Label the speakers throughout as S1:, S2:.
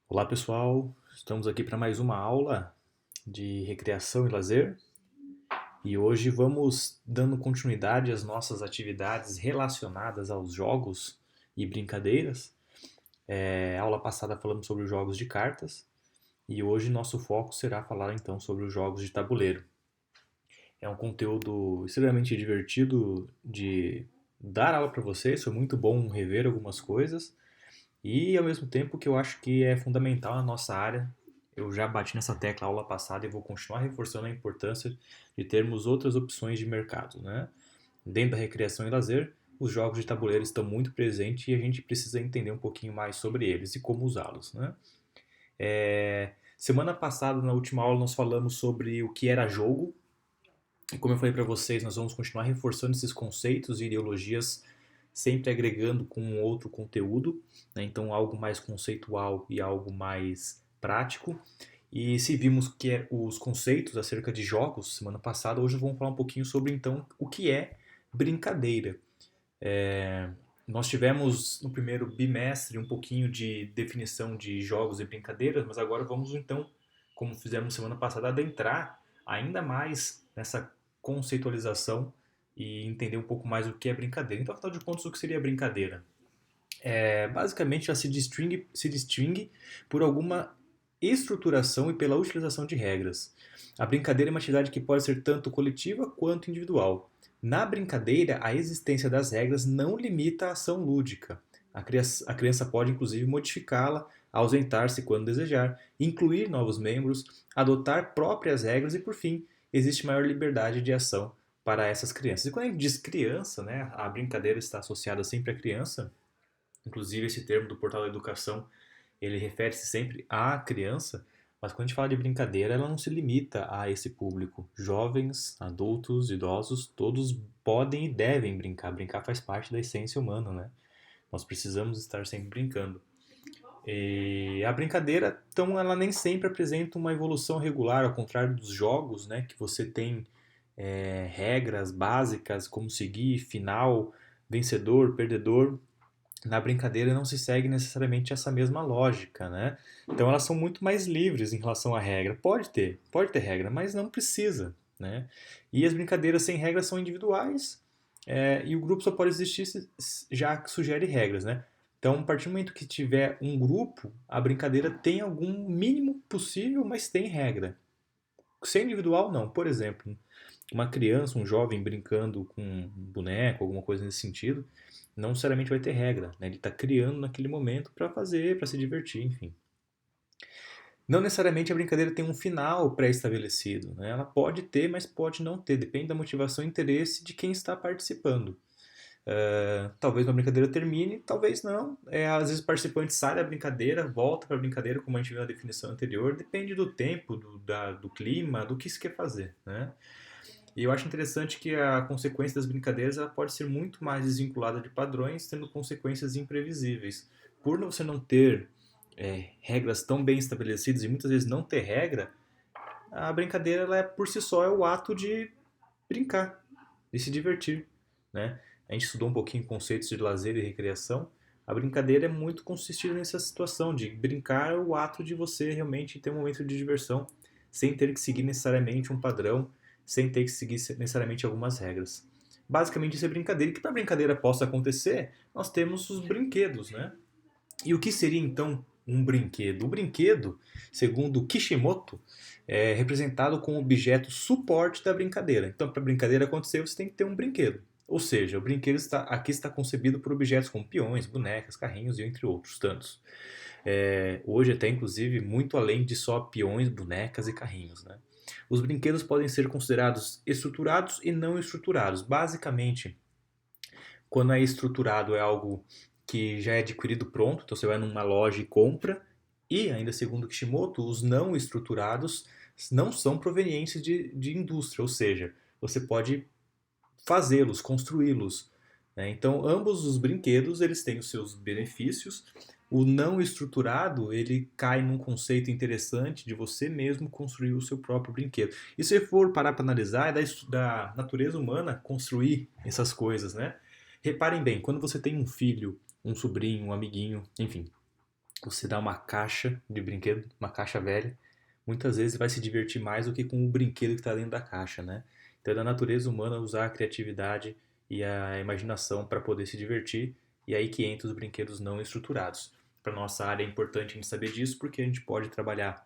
S1: Olá pessoal, estamos aqui para mais uma aula de recreação e lazer e hoje vamos dando continuidade às nossas atividades relacionadas aos jogos e brincadeiras. Aula passada falamos sobre os jogos de cartas e hoje nosso foco será falar então sobre os jogos de tabuleiro. É um conteúdo extremamente divertido de dar aula para vocês, foi muito bom rever algumas coisas. E ao mesmo tempo que eu acho que é fundamental na nossa área, eu já bati nessa tecla aula passada e vou continuar reforçando a importância de termos outras opções de mercado, né? Dentro da recreação e lazer, os jogos de tabuleiro estão muito presentes e a gente precisa entender um pouquinho mais sobre eles e como usá-los, né? Semana passada, na última aula, nós falamos sobre o que era jogo. E como eu falei para vocês, nós vamos continuar reforçando esses conceitos e ideologias, sempre agregando com um outro conteúdo, né? Então algo mais conceitual e algo mais prático. E se vimos que os conceitos acerca de jogos semana passada, hoje vamos falar um pouquinho sobre então o que é brincadeira. É, Nós tivemos no primeiro bimestre um pouquinho de definição de jogos e brincadeiras, mas agora vamos então, como fizemos semana passada, adentrar ainda mais nessa conceitualização e entender um pouco mais o que é brincadeira. Então, afinal de contas, o que seria brincadeira? Basicamente, ela se distingue por alguma estruturação e pela utilização de regras. A brincadeira é uma atividade que pode ser tanto coletiva quanto individual. Na brincadeira, a existência das regras não limita a ação lúdica. A criança pode, inclusive, modificá-la, ausentar-se quando desejar, incluir novos membros, adotar próprias regras e, por fim, existe maior liberdade de ação para essas crianças. E quando a gente diz criança, né, a brincadeira está associada sempre à criança. Inclusive, esse termo do Portal da Educação, ele refere-se sempre à criança, mas quando a gente fala de brincadeira, ela não se limita a esse público. Jovens, adultos, idosos, todos podem e devem brincar. Brincar faz parte da essência humana, né? Nós precisamos estar sempre brincando. E a brincadeira, então, ela nem sempre apresenta uma evolução regular, ao contrário dos jogos, né? Que você tem regras básicas, como seguir, final, vencedor, perdedor. Na brincadeira não se segue necessariamente essa mesma lógica, né? Então elas são muito mais livres em relação à regra. Pode ter regra, mas não precisa, né? E as brincadeiras sem regras são individuais, e o grupo só pode existir já que sugere regras, né? Então, a partir do momento que tiver um grupo, a brincadeira tem algum mínimo possível, mas tem regra. Ser individual, não. Por exemplo, uma criança, um jovem brincando com um boneco, alguma coisa nesse sentido, não necessariamente vai ter regra, né? Ele está criando naquele momento para fazer, para se divertir, enfim. Não necessariamente a brincadeira tem um final pré-estabelecido, né? Ela pode ter, mas pode não ter, depende da motivação e interesse de quem está participando. Talvez uma brincadeira termine, talvez não. Às vezes o participante sai da brincadeira, volta para a brincadeira, como a gente viu na definição anterior, depende do tempo, do clima, do que se quer fazer, né? E eu acho interessante que a consequência das brincadeiras ela pode ser muito mais desvinculada de padrões, tendo consequências imprevisíveis. Por você não ter regras tão bem estabelecidas e muitas vezes não ter regra, a brincadeira ela por si só é o ato de brincar, de se divertir, né? A gente estudou um pouquinho conceitos de lazer e recreação. A brincadeira é muito consistida nessa situação de brincar é o ato de você realmente ter um momento de diversão, sem ter que seguir necessariamente um padrão, sem ter que seguir necessariamente algumas regras. Basicamente isso é brincadeira. E que para a brincadeira possa acontecer, nós temos os brinquedos, né? E o que seria então um brinquedo? O brinquedo, segundo Kishimoto, é representado como objeto suporte da brincadeira. Então, para a brincadeira acontecer, você tem que ter um brinquedo. Ou seja, o brinquedo aqui está concebido por objetos como peões, bonecas, carrinhos e entre outros tantos. Hoje até inclusive muito além de só peões, bonecas e carrinhos, né? Os brinquedos podem ser considerados estruturados e não estruturados. Basicamente, quando é estruturado é algo que já é adquirido pronto, então você vai numa loja e compra. E, ainda segundo Kishimoto, os não estruturados não são provenientes de indústria, ou seja, você pode fazê-los, construí-los, né? Então, ambos os brinquedos eles têm os seus benefícios. O não estruturado ele cai num conceito interessante de você mesmo construir o seu próprio brinquedo. E se for parar para analisar, é da natureza humana construir essas coisas, né? Reparem bem, quando você tem um filho, um sobrinho, um amiguinho, enfim, você dá uma caixa de brinquedo, uma caixa velha, muitas vezes vai se divertir mais do que com o brinquedo que está dentro da caixa, né? Então é da natureza humana usar a criatividade e a imaginação para poder se divertir, e aí que entra os brinquedos não estruturados. Para nossa área é importante a gente saber disso, porque a gente pode trabalhar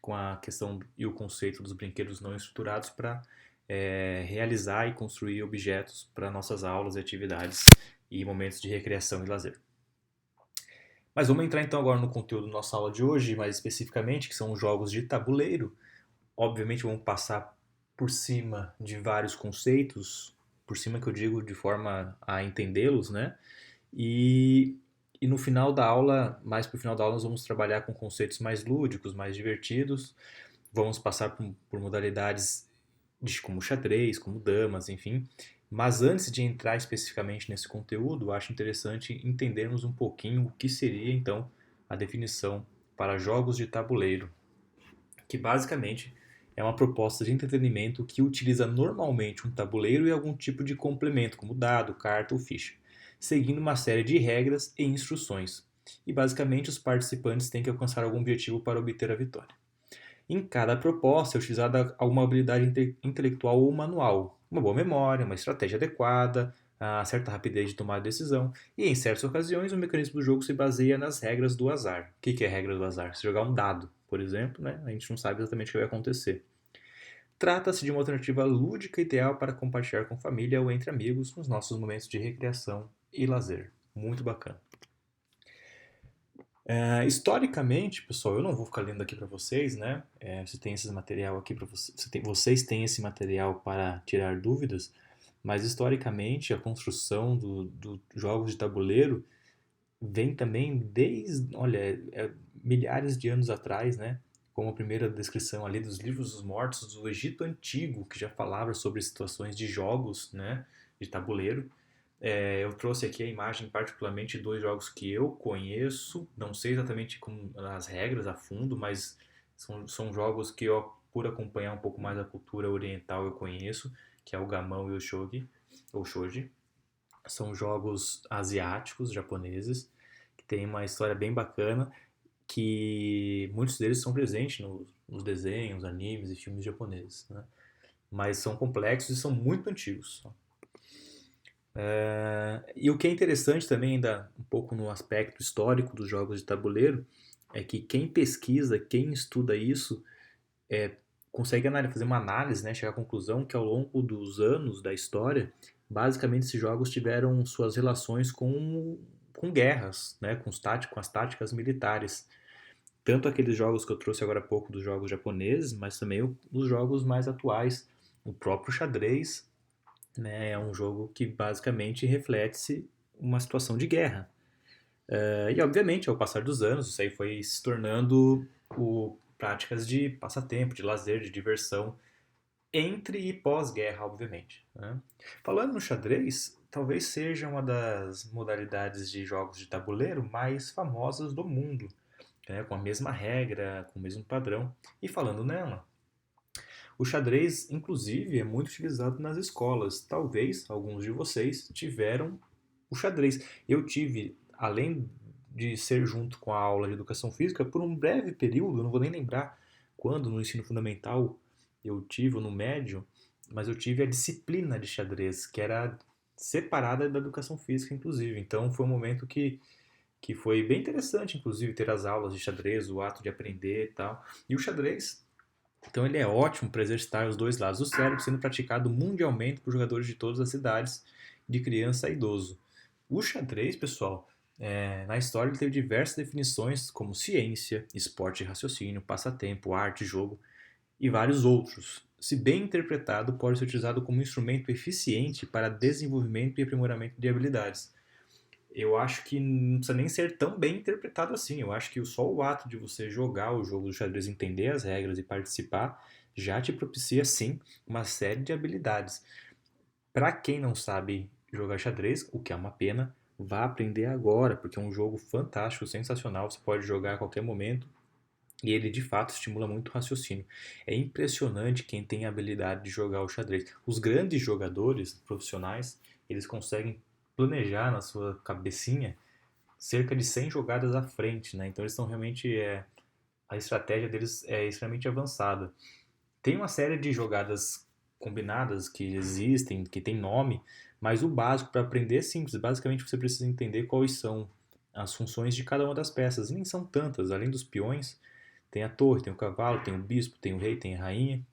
S1: com a questão e o conceito dos brinquedos não estruturados para realizar e construir objetos para nossas aulas e atividades e momentos de recreação e lazer. Mas vamos entrar então agora no conteúdo da nossa aula de hoje, mais especificamente, que são os jogos de tabuleiro. Obviamente vamos passar por cima de vários conceitos, por cima que eu digo de forma a entendê-los, né? E, e no final da aula, mais para o final da aula, nós vamos trabalhar com conceitos mais lúdicos, mais divertidos. Vamos passar por modalidades como xadrez, como damas, enfim. Mas antes de entrar especificamente nesse conteúdo, acho interessante entendermos um pouquinho o que seria então a definição para jogos de tabuleiro, que basicamente é uma proposta de entretenimento que utiliza normalmente um tabuleiro e algum tipo de complemento, como dado, carta ou ficha, seguindo uma série de regras e instruções. E basicamente os participantes têm que alcançar algum objetivo para obter a vitória. Em cada proposta é utilizada alguma habilidade intelectual ou manual, uma boa memória, uma estratégia adequada, a certa rapidez de tomar decisão, e em certas ocasiões o mecanismo do jogo se baseia nas regras do azar. O que é a regra do azar? Se jogar um dado, por exemplo, né, a gente não sabe exatamente o que vai acontecer. Trata-se de uma alternativa lúdica ideal para compartilhar com família ou entre amigos nos nossos momentos de recreação e lazer. Muito bacana. Historicamente, pessoal, eu não vou ficar lendo aqui para vocês, né? Você tem esse material aqui para vocês, vocês têm esse material para tirar dúvidas, mas historicamente a construção dos jogos de tabuleiro vem também desde, olha, milhares de anos atrás, né? Como a primeira descrição ali dos livros dos mortos do Egito Antigo, que já falava sobre situações de jogos, né? De tabuleiro. Eu trouxe aqui a imagem particularmente de dois jogos que eu conheço, não sei exatamente como as regras a fundo, mas são jogos que eu, por acompanhar um pouco mais a cultura oriental, eu conheço, que é o Gamão e o Shogi, ou Shoji. São jogos asiáticos, japoneses, que tem uma história bem bacana, que muitos deles são presentes nos desenhos, animes e filmes japoneses, né? Mas são complexos e são muito antigos. E o que é interessante também, ainda um pouco no aspecto histórico dos jogos de tabuleiro, é que quem pesquisa, quem estuda isso, consegue fazer uma análise, né, chegar à conclusão que ao longo dos anos da história, basicamente esses jogos tiveram suas relações com guerras, né, com as táticas militares. Tanto aqueles jogos que eu trouxe agora há pouco dos jogos japoneses, mas também os jogos mais atuais. O próprio xadrez, né, é um jogo que basicamente reflete uma situação de guerra. E obviamente, ao passar dos anos, isso aí foi se tornando práticas de passatempo, de lazer, de diversão, entre e pós-guerra, obviamente, né? Falando no xadrez, talvez seja uma das modalidades de jogos de tabuleiro mais famosas do mundo, né? Com a mesma regra, com o mesmo padrão. E falando nela, o xadrez, inclusive, é muito utilizado nas escolas. Talvez alguns de vocês tiveram o xadrez. Eu tive, além de ser junto com a aula de educação física, por um breve período, não vou nem lembrar quando, no ensino fundamental eu tive, ou no médio, mas eu tive a disciplina de xadrez, que era separada da educação física, inclusive. Então foi um momento que foi bem interessante, inclusive, ter as aulas de xadrez, o ato de aprender e tal. E o xadrez, então ele é ótimo para exercitar os dois lados do cérebro, sendo praticado mundialmente por jogadores de todas as idades, de criança a idoso. O xadrez, pessoal, na história ele teve diversas definições como ciência, esporte de raciocínio, passatempo, arte, jogo e vários outros. Se bem interpretado, pode ser utilizado como instrumento eficiente para desenvolvimento e aprimoramento de habilidades. Eu acho que não precisa nem ser tão bem interpretado assim. Eu acho que só o ato de você jogar o jogo do xadrez, entender as regras e participar, já te propicia, sim, uma série de habilidades. Para quem não sabe jogar xadrez, o que é uma pena, vá aprender agora, porque é um jogo fantástico, sensacional, você pode jogar a qualquer momento e ele de fato estimula muito o raciocínio. É impressionante quem tem a habilidade de jogar o xadrez. Os grandes jogadores profissionais, eles conseguem planejar na sua cabecinha cerca de 100 jogadas à frente, né? Então eles estão realmente, a estratégia deles é extremamente avançada. Tem uma série de jogadas combinadas que existem, que tem nome, mas o básico para aprender é simples. Basicamente você precisa entender quais são as funções de cada uma das peças. E nem são tantas, além dos peões, tem a torre, tem o cavalo, tem o bispo, tem o rei, tem a rainha.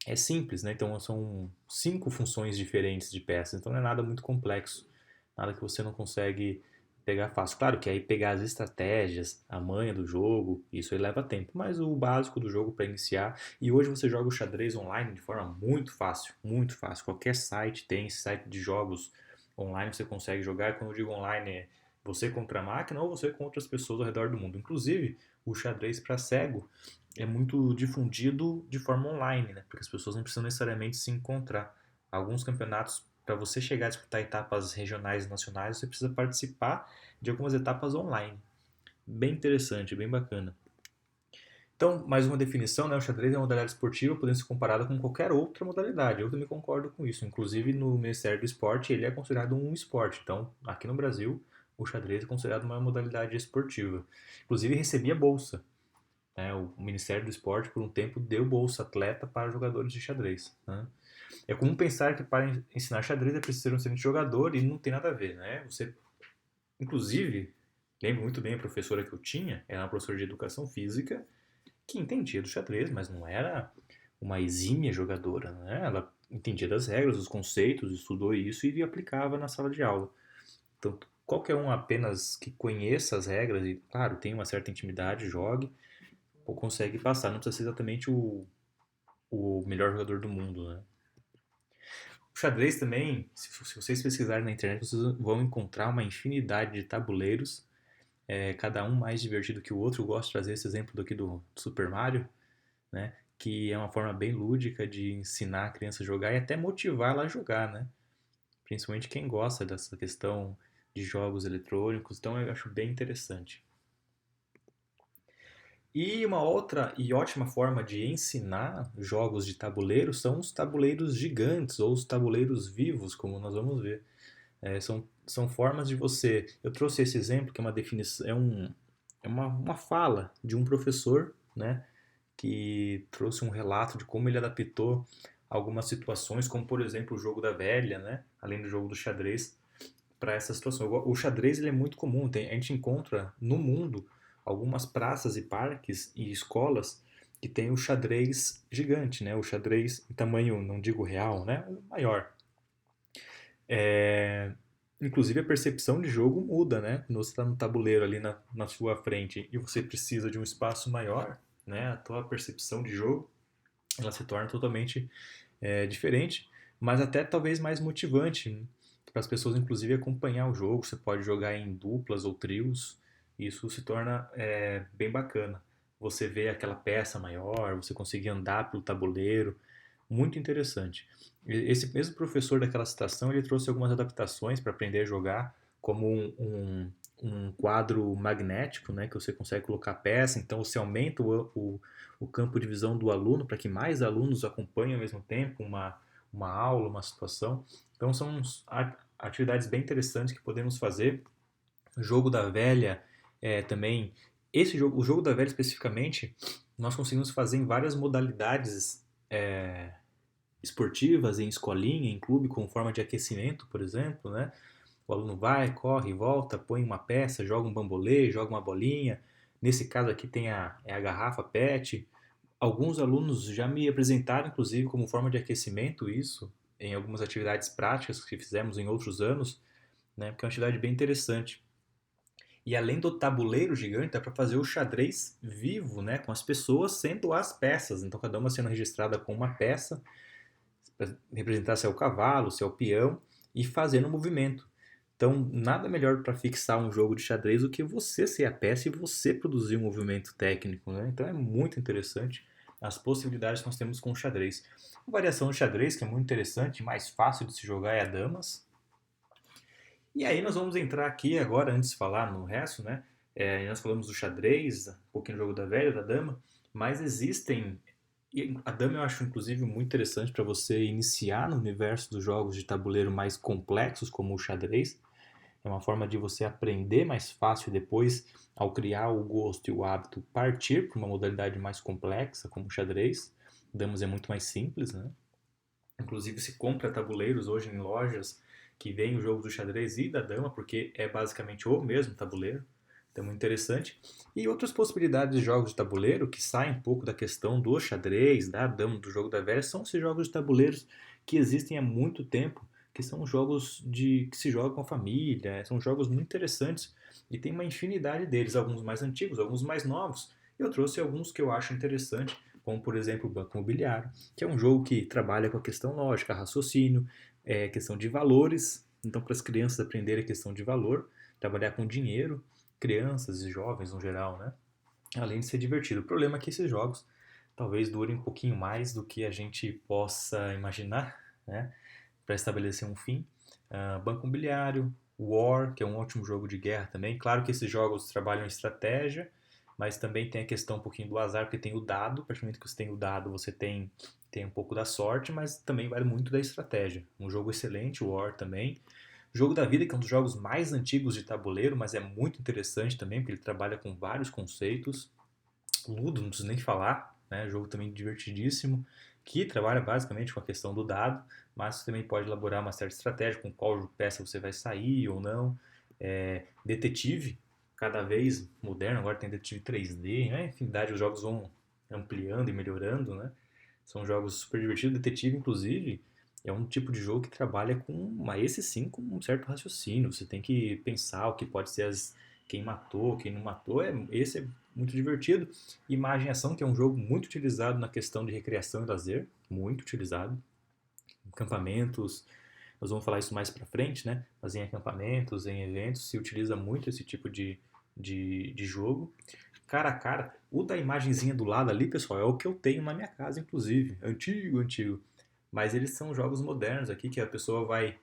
S1: É simples, né? Então são 5 funções diferentes de peças, então não é nada muito complexo, nada que você não consegue pegar fácil. Claro que aí pegar as estratégias, a manha do jogo, isso aí leva tempo, mas o básico do jogo para iniciar. E hoje você joga o xadrez online de forma muito fácil, muito fácil. Qualquer site tem esse site de jogos online, você consegue jogar. E quando eu digo online, é você contra a máquina ou você contra as pessoas ao redor do mundo. Inclusive, o xadrez para cego é muito difundido de forma online, né? Porque as pessoas não precisam necessariamente se encontrar. Alguns campeonatos, para você chegar a disputar etapas regionais e nacionais, você precisa participar de algumas etapas online. Bem interessante, bem bacana. Então, mais uma definição, né? O xadrez é uma modalidade esportiva, podendo ser comparada com qualquer outra modalidade. Eu também concordo com isso. Inclusive, no Ministério do Esporte, ele é considerado um esporte. Então, aqui no Brasil, o xadrez é considerado uma modalidade esportiva. Inclusive, recebia bolsa, né? O Ministério do Esporte, por um tempo, deu bolsa atleta para jogadores de xadrez, né? É comum pensar que para ensinar xadrez é preciso ser um excelente jogador e não tem nada a ver, né? Você, inclusive, lembro muito bem a professora que eu tinha, era uma professora de educação física que entendia do xadrez, mas não era uma exímia jogadora, né? Ela entendia das regras, dos conceitos, estudou isso e aplicava na sala de aula. Então, qualquer um apenas que conheça as regras e, claro, tem uma certa intimidade, jogue, ou consegue passar. Não precisa ser exatamente o melhor jogador do mundo, né? O xadrez também, se vocês pesquisarem na internet, vocês vão encontrar uma infinidade de tabuleiros, cada um mais divertido que o outro. Eu gosto de trazer esse exemplo aqui do Super Mario, né? Que é uma forma bem lúdica de ensinar a criança a jogar e até motivar ela a jogar, né? Principalmente quem gosta dessa questão de jogos eletrônicos, então eu acho bem interessante. E uma outra e ótima forma de ensinar jogos de tabuleiro são os tabuleiros gigantes ou os tabuleiros vivos, como nós vamos ver. São formas de você. Eu trouxe esse exemplo que é uma definição, uma fala de um professor, né, que trouxe um relato de como ele adaptou algumas situações, como por exemplo o jogo da velha, né, além do jogo do xadrez, para essa situação. O xadrez ele é muito comum, a gente encontra no mundo algumas praças e parques e escolas que tem o xadrez gigante, né? O xadrez em tamanho, não digo real, né? Maior. É... Inclusive a percepção de jogo muda, né? Quando você está no tabuleiro ali na sua frente e você precisa de um espaço maior, né? A tua percepção de jogo ela se torna totalmente diferente, mas até talvez mais motivante, né? Para as pessoas, inclusive, acompanhar o jogo. Você pode jogar em duplas ou trios, e isso se torna bem bacana. Você vê aquela peça maior, você conseguir andar pelo tabuleiro, muito interessante. Esse mesmo professor daquela citação, ele trouxe algumas adaptações para aprender a jogar, como um quadro magnético, né, que você consegue colocar peça, então você aumenta o campo de visão do aluno para que mais alunos acompanhem ao mesmo tempo uma aula, uma situação. Então são atividades bem interessantes que podemos fazer. O jogo da velha também. Esse jogo, o jogo da velha especificamente, nós conseguimos fazer em várias modalidades esportivas, em escolinha, em clube, como forma de aquecimento, por exemplo, né? O aluno vai, corre, volta, põe uma peça, joga um bambolê, joga uma bolinha. Nesse caso aqui tem a garrafa PET. Alguns alunos já me apresentaram, inclusive, como forma de aquecimento isso, em algumas atividades práticas que fizemos em outros anos, né? Porque é uma atividade bem interessante. E além do tabuleiro gigante, dá para fazer o xadrez vivo, né? Com as pessoas sendo as peças. Então, cada uma sendo registrada com uma peça, para representar se é o cavalo, se é o peão, e fazendo o movimento. Então, nada melhor para fixar um jogo de xadrez do que você ser a peça e você produzir um movimento técnico, né? Então, é muito interessante as possibilidades que nós temos com o xadrez. Uma variação do xadrez que é muito interessante, mais fácil de se jogar é a damas. E aí nós vamos entrar aqui agora, antes de falar no resto, né? Nós falamos do xadrez, um pouquinho do jogo da velha, da dama, mas existem. E a dama eu acho inclusive muito interessante para você iniciar no universo dos jogos de tabuleiro mais complexos, como o xadrez. É uma forma de você aprender mais fácil depois, ao criar o gosto e o hábito, partir para uma modalidade mais complexa, como o xadrez. Damas é muito mais simples, né? Inclusive se compra tabuleiros hoje em lojas que vem o jogo do xadrez e da dama, porque é basicamente o mesmo tabuleiro. Então é muito interessante. E outras possibilidades de jogos de tabuleiro que saem um pouco da questão do xadrez, da dama, do jogo da velha, são esses jogos de tabuleiros que existem há muito tempo, que são jogos que se jogam com a família, são jogos muito interessantes e tem uma infinidade deles, alguns mais antigos, alguns mais novos. Eu trouxe alguns que eu acho interessante, como por exemplo o Banco Imobiliário, que é um jogo que trabalha com a questão lógica, raciocínio, questão de valores. Então, para as crianças aprenderem a questão de valor, trabalhar com dinheiro, crianças e jovens no geral, né? Além de ser divertido. O problema é que esses jogos talvez durem um pouquinho mais do que a gente possa imaginar, né? Para estabelecer um fim. Banco Imobiliário, War, que é um ótimo jogo de guerra também. Claro que esses jogos trabalham em estratégia, mas também tem a questão um pouquinho do azar, porque tem o dado. A partir do momento que você tem o dado, você tem um pouco da sorte, mas também vale muito da estratégia. Um jogo excelente, o War também. Jogo da Vida, que é um dos jogos mais antigos de tabuleiro, mas é muito interessante também, porque ele trabalha com vários conceitos. Ludo, não preciso nem falar, né? Jogo também divertidíssimo, que trabalha basicamente com a questão do dado, mas você também pode elaborar uma certa estratégia com qual peça você vai sair ou não. Detetive, cada vez moderno, agora tem detetive 3D, né? Infinidade, os jogos vão ampliando e melhorando, né? São jogos super divertidos. Detetive, inclusive, é um tipo de jogo que trabalha esse sim, com um certo raciocínio. Você tem que pensar o que pode ser quem matou, quem não matou. Esse é muito divertido. Imagem e Ação, que é um jogo muito utilizado na questão de recreação e lazer, muito utilizado. Acampamentos, nós vamos falar isso mais pra frente, né? Mas em acampamentos, em eventos, se utiliza muito esse tipo de jogo. Cara a cara, o da imagenzinha do lado ali, pessoal, é o que eu tenho na minha casa, inclusive. Antigo, antigo. Mas eles são jogos modernos aqui, que a pessoa vai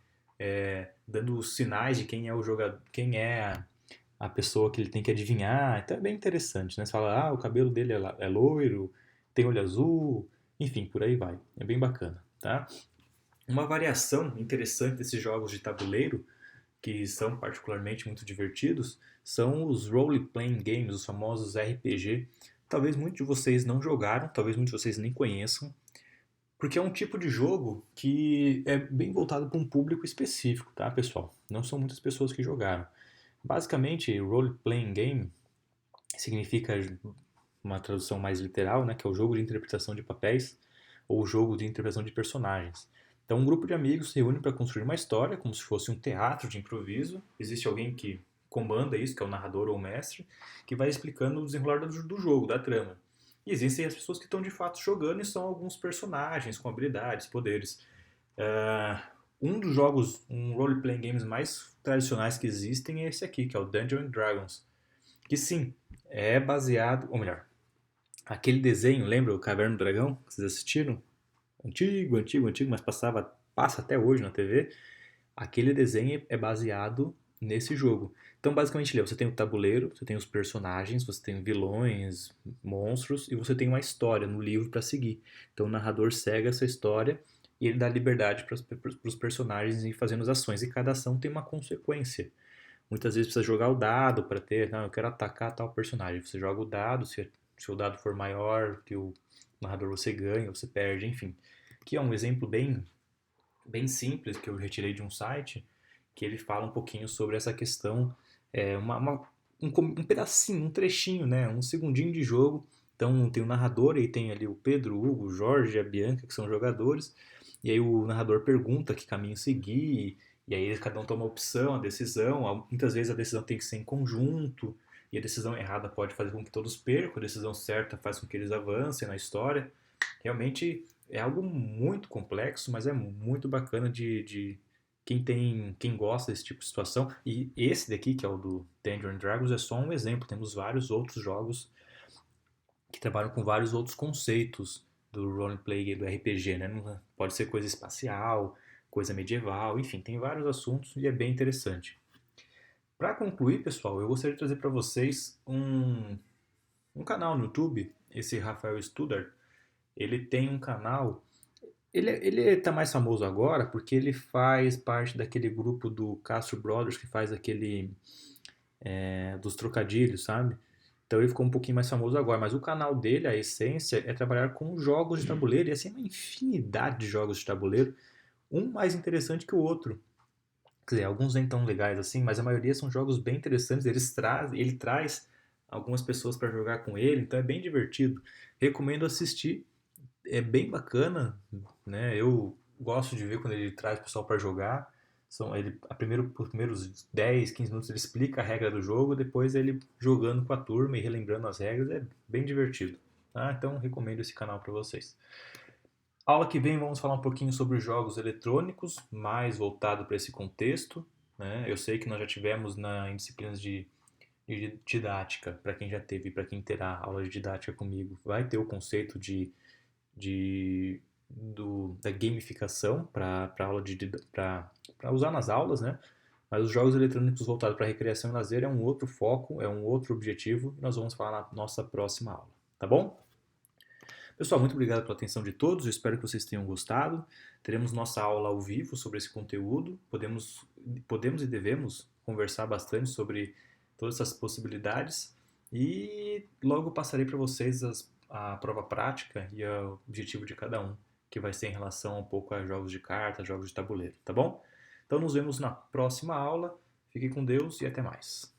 S1: dando os sinais de quem é o jogador, quem é a pessoa que ele tem que adivinhar. Então é bem interessante, né? Você fala, o cabelo dele é loiro, tem olho azul, enfim, por aí vai. É bem bacana, tá? Uma variação interessante desses jogos de tabuleiro, que são particularmente muito divertidos, são os role-playing games, os famosos RPG. Talvez muitos de vocês não jogaram, talvez muitos de vocês nem conheçam, porque é um tipo de jogo que é bem voltado para um público específico, tá, pessoal? Não são muitas pessoas que jogaram. Basicamente, role-playing game significa uma tradução mais literal, né, que é o jogo de interpretação de papéis ou jogo de interpretação de personagens. Então, um grupo de amigos se reúne para construir uma história, como se fosse um teatro de improviso. Existe alguém que comanda isso, que é o narrador ou o mestre, que vai explicando o desenrolar do jogo, da trama. E existem as pessoas que estão de fato jogando e são alguns personagens com habilidades, poderes. Um dos jogos, um role-playing games mais tradicionais que existem é esse aqui, que é o Dungeons and Dragons. Que sim, é baseado, ou melhor, aquele desenho, lembra o Caverna do Dragão? Que vocês assistiram? Antigo, antigo, antigo, mas passa até hoje na TV. Aquele desenho é baseado nesse jogo. Então, basicamente, você tem o tabuleiro, você tem os personagens, você tem vilões, monstros, e você tem uma história no livro para seguir. Então, o narrador segue essa história e ele dá liberdade para os personagens ir fazendo as ações, e cada ação tem uma consequência. Muitas vezes precisa jogar o dado para ter, não, eu quero atacar tal personagem. Você joga o dado, se o dado for maior que o narrador, você ganha, você perde, enfim. Aqui é um exemplo bem simples que eu retirei de um site, que ele fala um pouquinho sobre essa questão, um pedacinho, um trechinho, né, um segundinho de jogo. Então tem o narrador e tem ali o Pedro, o Hugo, o Jorge e a Bianca, que são jogadores, e aí o narrador pergunta que caminho seguir, e aí cada um toma uma opção, a decisão. Muitas vezes a decisão tem que ser em conjunto, e a decisão errada pode fazer com que todos percam, a decisão certa faz com que eles avancem na história. Realmente é algo muito complexo, mas é muito bacana de quem gosta desse tipo de situação. E esse daqui, que é o do Dungeons and Dragons, é só um exemplo. Temos vários outros jogos que trabalham com vários outros conceitos do roleplay, do RPG, né? Pode ser coisa espacial, coisa medieval, enfim, tem vários assuntos e é bem interessante. Para concluir, pessoal, eu gostaria de trazer para vocês um canal no YouTube, esse Rafael Studart. Ele tem um canal Ele tá mais famoso agora porque ele faz parte daquele grupo do Castro Brothers que faz aquele dos trocadilhos, sabe? Então ele ficou um pouquinho mais famoso agora, mas o canal dele, a essência, é trabalhar com jogos de tabuleiro, e assim, uma infinidade de jogos de tabuleiro, um mais interessante que o outro. Quer dizer, alguns nem tão legais assim, mas a maioria são jogos bem interessantes, ele traz algumas pessoas para jogar com ele, então é bem divertido. Recomendo assistir, é bem bacana, né? Eu gosto de ver quando ele traz o pessoal para jogar. Os primeiros 10, 15 minutos ele explica a regra do jogo, depois ele jogando com a turma e relembrando as regras, é bem divertido. Tá? Então recomendo esse canal para vocês. Aula que vem vamos falar um pouquinho sobre os jogos eletrônicos, mais voltado para esse contexto. Né? Eu sei que nós já tivemos em disciplinas de didática, para quem já teve, para quem terá aula de didática comigo, vai ter o conceito de, da gamificação para aula para usar nas aulas, né? Mas os jogos eletrônicos voltados para recreação e lazer é um outro foco, é um outro objetivo, e nós vamos falar na nossa próxima aula, tá bom? Pessoal, muito obrigado pela atenção de todos, eu espero que vocês tenham gostado. Teremos nossa aula ao vivo sobre esse conteúdo, podemos e devemos conversar bastante sobre todas essas possibilidades e logo passarei para vocês a prova prática e o objetivo de cada um, que vai ser em relação um pouco a jogos de carta, jogos de tabuleiro, tá bom? Então nos vemos na próxima aula, fique com Deus e até mais.